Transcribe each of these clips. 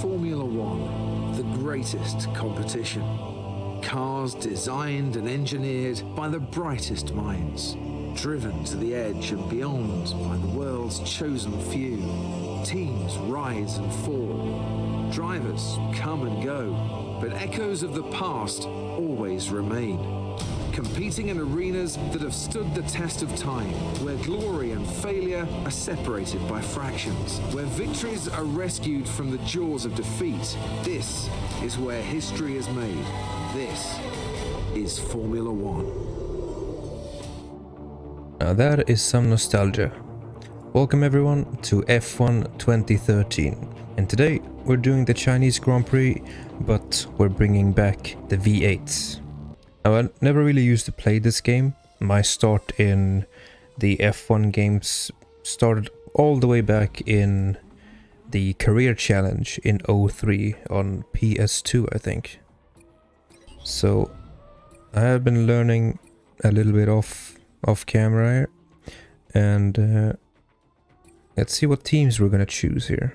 Formula One, the greatest competition. Cars designed and engineered by the brightest minds, driven to the edge and beyond by the world's chosen few. Teams rise and fall, drivers come and go, but echoes of the past always remain. Competing in arenas that have stood the test of time, where glory and failure are separated by fractions, where victories are rescued from the jaws of defeat. This is where history is made. This is Formula One. Now that is some nostalgia. Welcome everyone to F1 2013, and today we're doing the Chinese Grand Prix, but we're bringing back the V8s. Now I never really used to play this game. My start in the F1 games started all the way back in the Career Challenge in 03 on PS2, I think. So I have been learning a little bit off camera here, and let's see what teams we're gonna choose here.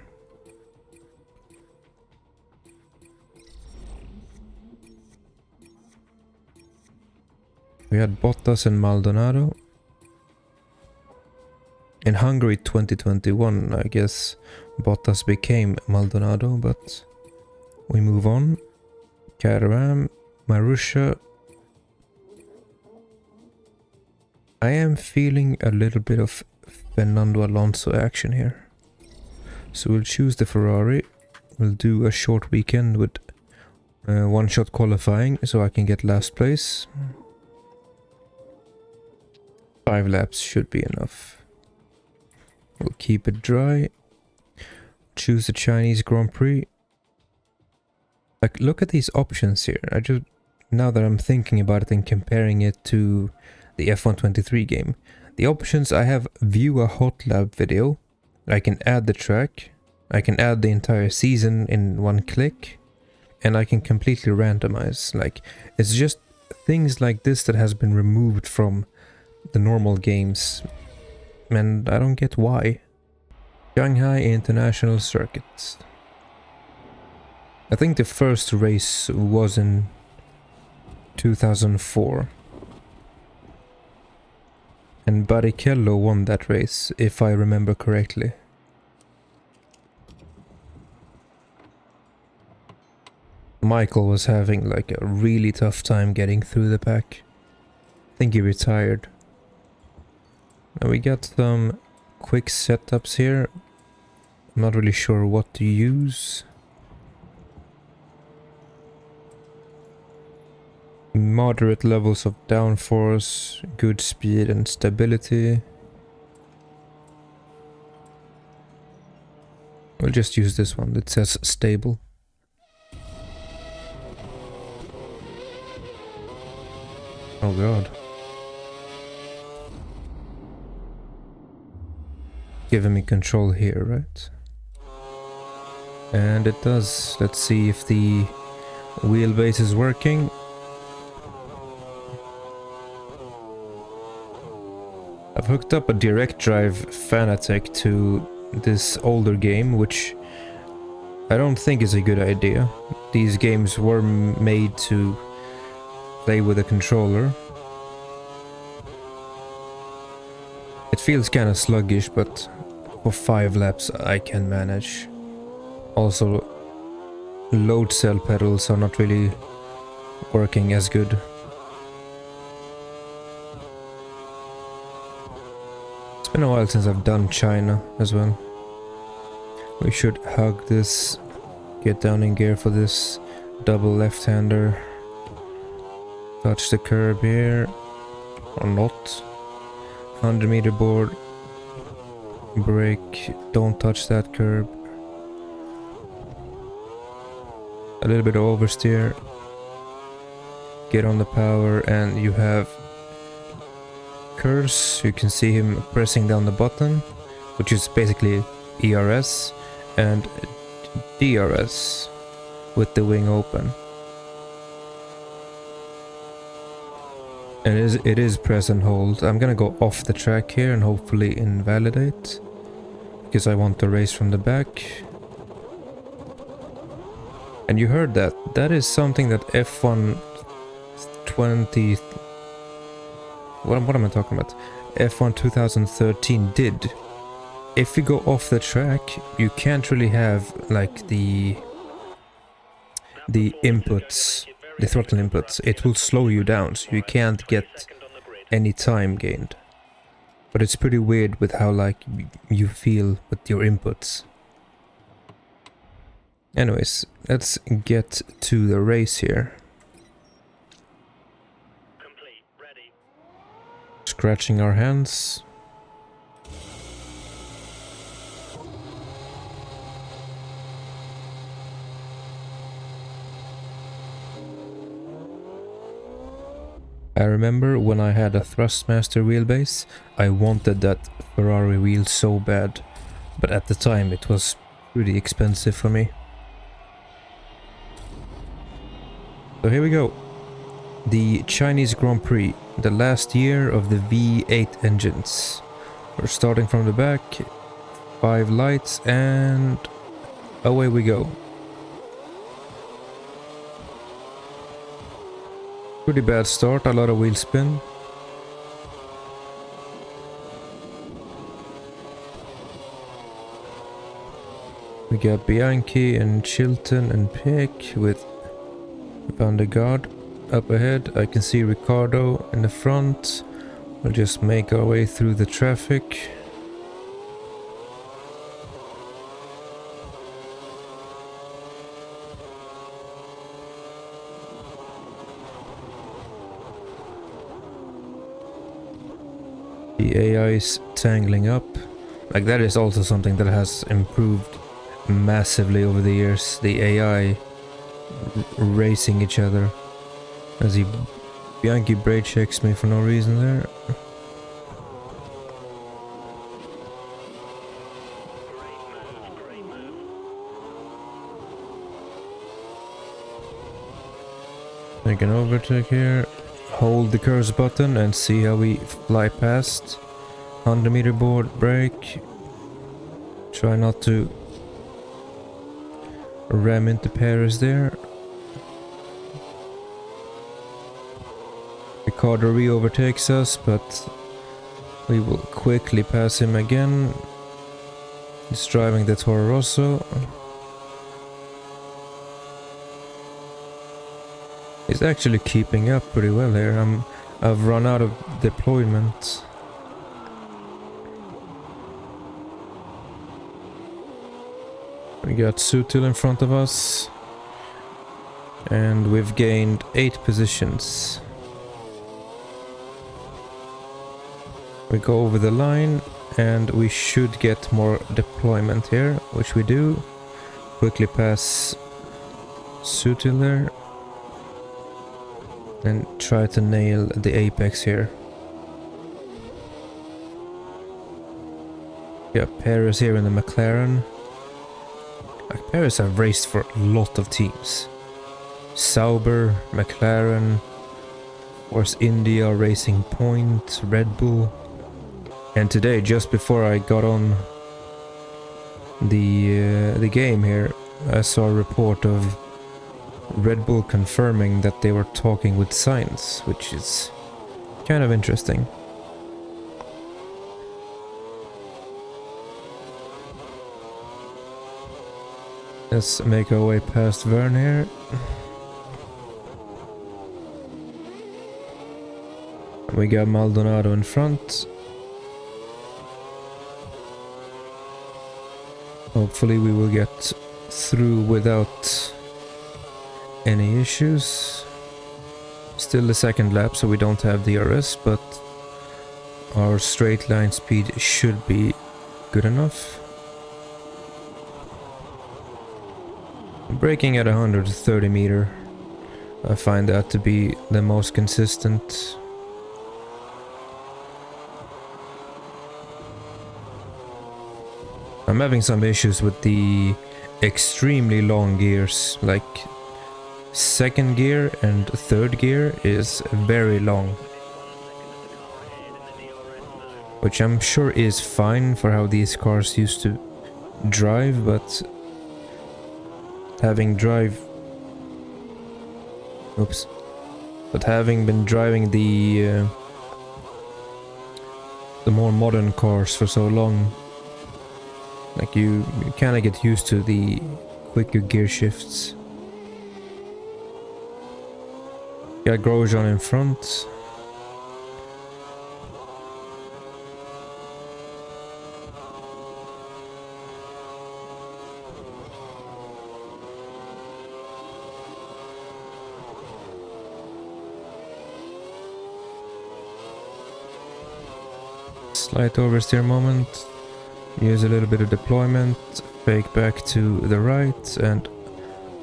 We had Bottas and Maldonado. In Hungary 2021, I guess Bottas became Maldonado, but we move on. Caravan, Marussia. I am feeling a little bit of Fernando Alonso action here. So we'll choose the Ferrari. We'll do a short weekend with one-shot qualifying so I can get last place. 5 laps should be enough. We'll keep it dry. Choose the Chinese Grand Prix. Like, look at these options here. Now that I'm thinking about it and comparing it to the F1 23 game, the options I have: view a hot lap video. I can add the track. I can add the entire season in one click, and I can completely randomize. Like, it's just things like this that has been removed from the normal games, and I don't get why. Shanghai International Circuit. I think the first race was in 2004. And Barrichello won that race, if I remember correctly. Michael was having like a really tough time getting through the pack. I think he retired. Now we got some quick setups here. I'm not really sure what to use. Moderate levels of downforce, good speed and stability. We'll just use this one that says stable. Oh god. Giving me control here, right? And it does. Let's see if the wheelbase is working. I've hooked up a direct drive Fanatec to this older game, which I don't think is a good idea. These games were made to play with a controller. It feels kind of sluggish, but for 5 laps I can manage. Also, load cell pedals are not really working as good. It's been a while since I've done China as well. We should hug this, get down in gear for this double left-hander. Touch the curb here, or not. 100-meter board. Brake, don't touch that curb. A little bit of oversteer. Get on the power, and you have Curse. You can see him pressing down the button, which is basically ERS, and DRS with the wing open. And it is press and hold. I'm gonna go off the track here and hopefully invalidate, because I want the race from the back. And you heard that. That is something that F1 20... What am I talking about? F1 2013 did. If you go off the track, you can't really have like the inputs, the throttle inputs. It will slow you down, so you can't get any time gained. But it's pretty weird with how like you feel with your inputs. Anyways, let's get to the race here. Scratching our hands. I remember when I had a Thrustmaster wheelbase, I wanted that Ferrari wheel so bad, but at the time it was pretty expensive for me. So here we go. The Chinese Grand Prix, the last year of the V8 engines. We're starting from the back, 5 lights, and away we go. Pretty bad start, a lot of wheel spin. We got Bianchi and Chilton and Pick with Van der Gaard up ahead. I can see Ricardo in the front. We'll just make our way through the traffic. The AI is tangling up. Like, that is also something that has improved massively over the years. The AI racing each other. As Bianchi brake checks me for no reason there. Make an overtake here. Hold the curse button and see how we fly past. 100-meter board, brake. Try not to ram into Paris there. Ricardo re-overtakes us, but we will quickly pass him again. He's driving the Toro Rosso. He's actually keeping up pretty well here. I've run out of deployment. We got Sutil in front of us. And we've gained 8 positions. We go over the line and we should get more deployment here, which we do. Quickly pass Sutil there. And try to nail the apex here. Yeah, Paris here in the McLaren. Like, Paris have raced for a lot of teams. Sauber, McLaren, Force India, Racing Point, Red Bull. And today, just before I got on the game here, I saw a report of Red Bull confirming that they were talking with Sainz, which is kind of interesting. Let's make our way past Verne here. We got Maldonado in front. Hopefully we will get through without any issues. Still the second lap, so we don't have DRS, but our straight line speed should be good enough. Braking at 130 meter, I find that to be the most consistent. I'm having some issues with the extremely long gears, like second gear and third gear is very long, which I'm sure is fine for how these cars used to drive, but having Oops. But having been driving the more modern cars for so long, like you kind of get used to the quicker gear shifts. Got Grosjean in front. Slight oversteer moment. Use a little bit of deployment. Fake back to the right and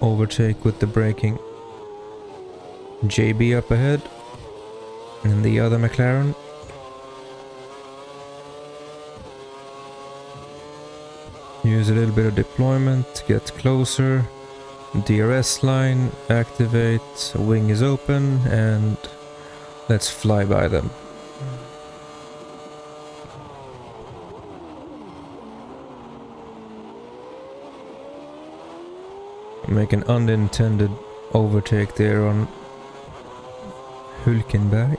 overtake with the braking. JB up ahead. And the other McLaren. Use a little bit of deployment. Get closer. DRS line. Activate. Wing is open. And let's fly by them. Make an unintended overtake there on Hulkenberg.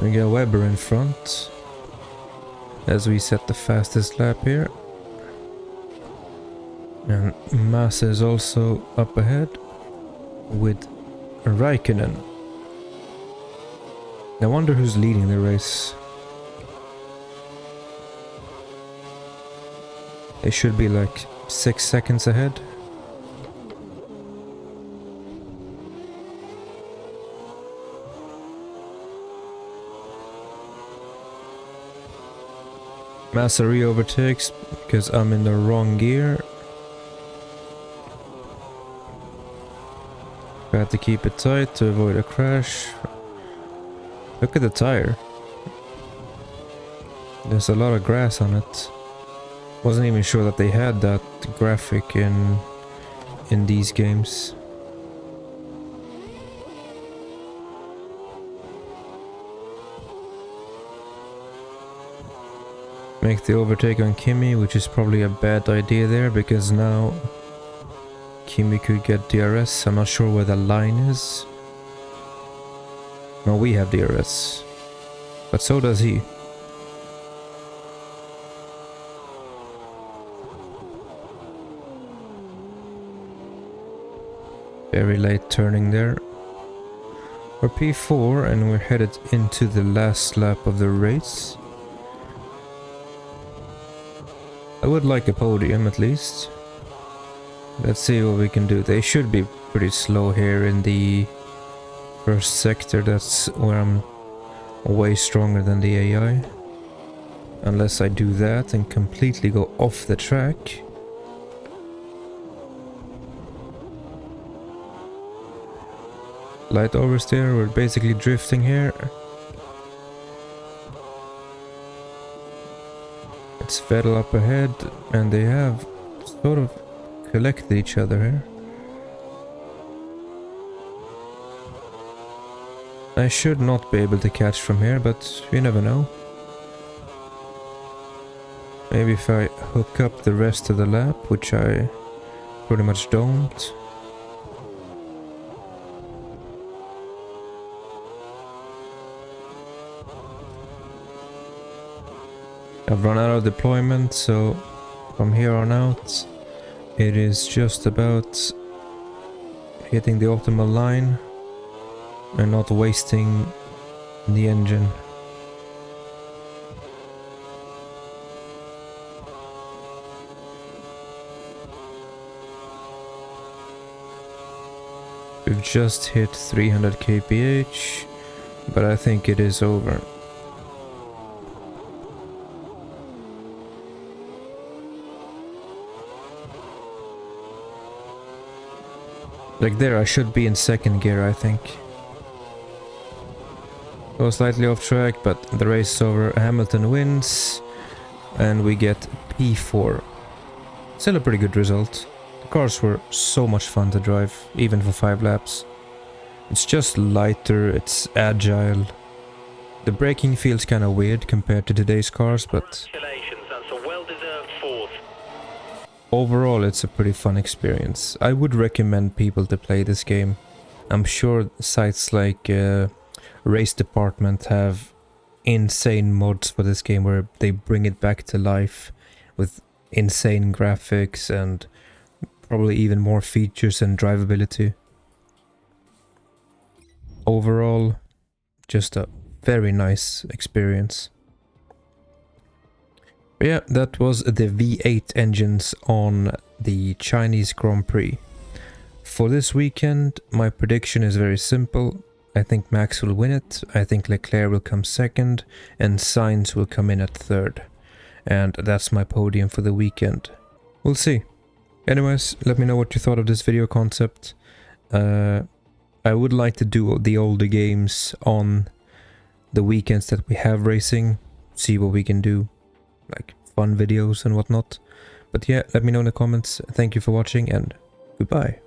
We got Webber in front as we set the fastest lap here. And Massa is also up ahead with Raikkonen. I wonder who's leading the race. They should be like 6 seconds ahead. Massa re-overtakes because I'm in the wrong gear. Got to keep it tight to avoid a crash. Look at the tire. There's a lot of grass on it. Wasn't even sure that they had that graphic in these games. Make the overtake on Kimi, which is probably a bad idea there because now Kimi could get DRS. I'm not sure where the line is. No, we have DRS, but so does he. Very late turning there. We're P4 and we're headed into the last lap of the race. I would like a podium at least. Let's see what we can do. They should be pretty slow here in the first sector. That's where I'm way stronger than the AI. Unless I do that and completely go off the track. Light oversteer, we're basically drifting here. It's Vettel up ahead and they have sort of collected each other here. I should not be able to catch from here, but you never know. Maybe if I hook up the rest of the lap, which I pretty much don't. I've run out of deployment, so from here on out, it is just about hitting the optimal line and not wasting the engine. We've just hit 300 kph, but I think it is over. Like there, I should be in second gear, I think. Go slightly off track, but the race is over. Hamilton wins, and we get P4. Still a pretty good result. The cars were so much fun to drive, even for 5 laps. It's just lighter, it's agile. The braking feels kind of weird compared to today's cars, but Congratulations, that's a well-deserved fourth. overall it's a pretty fun experience. I would recommend people to play this game. I'm sure sites like Race Department have insane mods for this game where they bring it back to life with insane graphics and probably even more features and drivability. Overall, just a very nice experience. But yeah, that was the V8 engines on the Chinese Grand Prix. For this weekend, my prediction is very simple. I think Max will win it, I think Leclerc will come second, and Sainz will come in at third. And that's my podium for the weekend. We'll see. Anyways, let me know what you thought of this video concept. I would like to do the older games on the weekends that we have racing, see what we can do, like fun videos and whatnot. But yeah, let me know in the comments. Thank you for watching and goodbye.